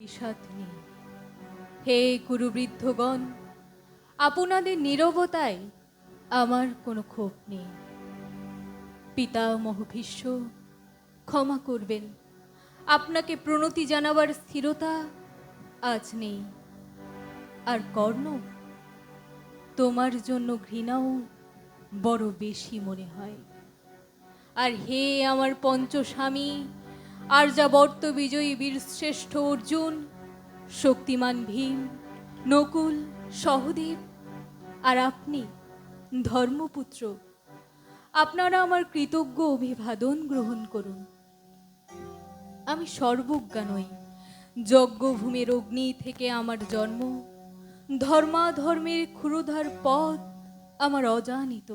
বিষাদ নেই। হে গুরুবৃদ্ধগণ, আপনাদের নীরবতায় আমার কোনো ক্ষোভ নেই। পিতামহ ভীষ্ম, ক্ষমা করবেন, আপনাকে প্রণতি জানাবার স্থিরতা আজ নেই। আর কর্ণ, তোমার জন্য ঘৃণাও বড় বেশি মনে হয়। আর হে আমার পঞ্চস্বামী, আর্যাবর্ত বিজয়ী বীরশ্রেষ্ঠ অর্জুন, শক্তিমান ভীম, নকুল, সহদেব, আর আপনি ধর্মপুত্র, আপনারা আমার কৃতজ্ঞ অভিবাদন গ্রহণ করুন। আমি সর্বজ্ঞা নই। যজ্ঞভূমির অগ্নি থেকে আমার জন্ম, ধর্মাধর্মের ক্ষুরধার পথ আমার অজানিত।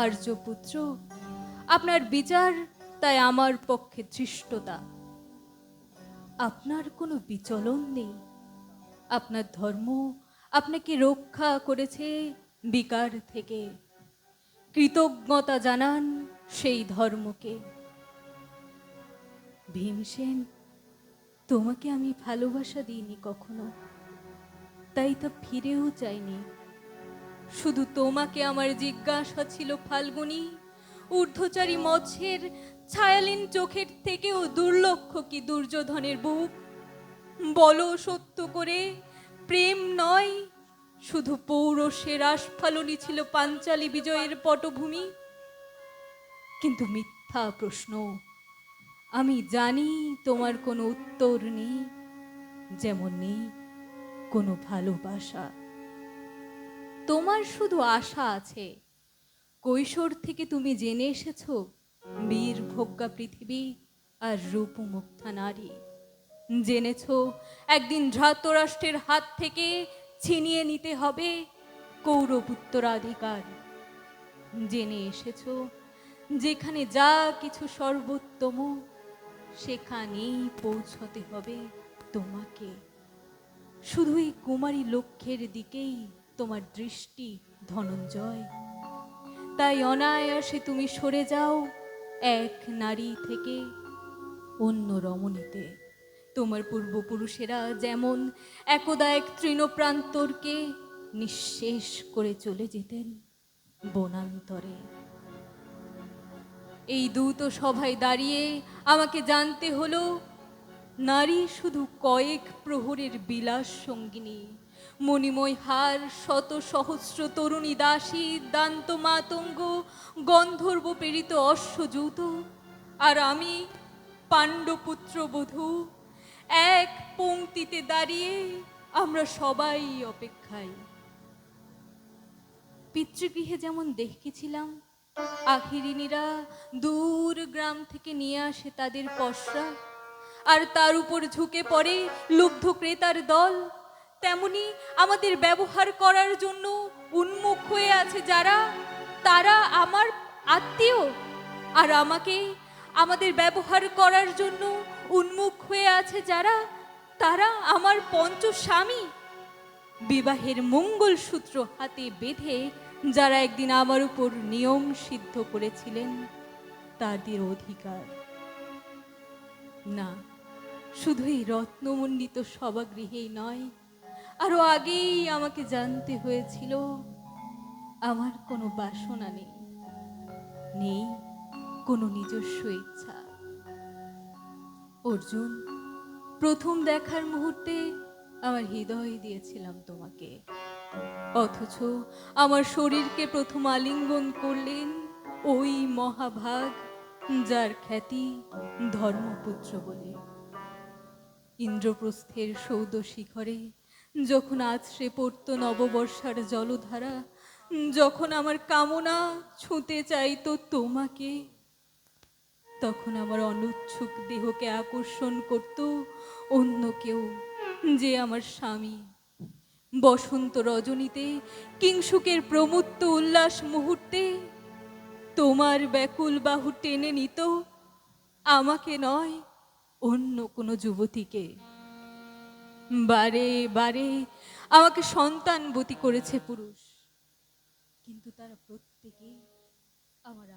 আর্যপুত্র, আপনার বিচার তাই আমার পক্ষে ধৃষ্টতা। আপনার কোনো বিচলন নেই। আপনার ধর্ম আপনাকে রক্ষা করেছে বিকার থেকে। কৃতজ্ঞতা জানান সেই ধর্মকে। ভীমসেন, তোমাকে আমি ভালোবাসা দিইনি কখনো, তাই তা ফিরেও চাইনি। শুধু তোমাকে আমার জিজ্ঞাসা ছিল ফাল্গুনী, ঊর্ধ্বচারী মৎস্যের ছায়ালীন চোখের থেকেও দুর্লক্ষ কি দুর্যোধনের বুক। বলো সত্য করে, প্রেম নয় শুধু পৌরষের আস্ফালনই ছিল পাঞ্চালী বিজয়ের পটভূমি? কিন্তু মিথ্যা প্রশ্ন। আমি জানি তোমার কোনো উত্তর নেই, যেমন নেই কোনো ভালোবাসা। তোমার শুধু আশা আছে। কৈশোর থেকে তুমি জেনে এসেছো বীর ভোগ্যা পৃথিবী আর রূপমুগ্ধা নারী। জেনেছ একদিন ধৃতরাষ্ট্রের হাত থেকে ছিনিয়ে নিতে হবে কৌরব উত্তরাধিকার। জেনে এসেছ যেখানে যা কিছু সর্বোত্তম, সেখানেই পৌঁছতে হবে তোমাকে। শুধুই কুমারী লক্ষ্যের দিকেই তোমার দৃষ্টি ধনঞ্জয়। তাই অনায়াসে তুমি সরে যাও এক নারী থেকে অন্য রমণীতে। তোমার পূর্বপুরুষেরা যেমন একদা এক তৃণপ্রান্তরকে নিঃশেষ করে চলে যেতেন বনান্তরে। এই দূত সভায় দাঁড়িয়ে আমাকে জানতে হলো, নারী শুধু কয়েক প্রহরের বিলাস সঙ্গিনী, মণিময় হার, শত সহস্র তরুণী দাসী, দান্ত মাতঙ্গ, গন্ধর্ব প্রেরিত অশ্বযূত, আর আমি পাণ্ডপুত্র বধূ। এক পংক্তিতে দাঁড়িয়ে আমরা সবাই অপেক্ষায়। পিতৃগৃহে যেমন দেখেছিলাম আখিরিনীরা দূর গ্রাম থেকে নিয়ে আসে তাদের পসরা, আর তার উপর ঝুঁকে পড়ে লুব্ধ ক্রেতার দল, তেমনি আমাদের ব্যবহার করার জন্য উন্মুখ হয়ে আছে যারা, তারা আমার আত্মীয়। আর আমাকে আমাদের ব্যবহার করার জন্য উন্মুখ হয়ে আছে যারা, তারা আমার পঞ্চস্বামী। বিবাহের মঙ্গলসূত্র হাতে বেঁধে যারা একদিন আমার উপর নিয়ম সিদ্ধ করেছিলেন, তাদের অধিকার। না, শুধু এই রত্নমণ্ডিত সভাগৃহেই নয়, আরো আগেই আমাকে জানতে হয়েছিল আমার কোনো বাসনা নেই, নেই কোনো নিজস্ব ইচ্ছা। অর্জুন, প্রথম দেখার মুহূর্তে আমার হৃদয় দিয়েছিলাম তোমাকে, অথচ আমার শরীরকে প্রথম আলিঙ্গন করলেন ওই মহাভাগ যার খ্যাতি ধর্মপুত্র বলে। ইন্দ্রপ্রস্থের সৌদ শিখরে যখন আছড়ে পড়ত নববর্ষার জলধারা, যখন আমার কামনা ছুঁতে চাইতো তোমাকে, তখন আমার অনুচ্ছুক দেহকে আকর্ষণ করত অন্য কেউ, যে আমার স্বামী। বসন্ত রজনীতে, কিংসুকের প্রমুক্ত উল্লাস মুহূর্তে তোমার ব্যাকুল বাহু টেনে নিত আমাকে নয়, অন্য কোনো যুবতীকে। বারে বারে আমাকে সন্তানবতী করেছে পুরুষ, কিন্তু তারা প্রত্যেকেই আমার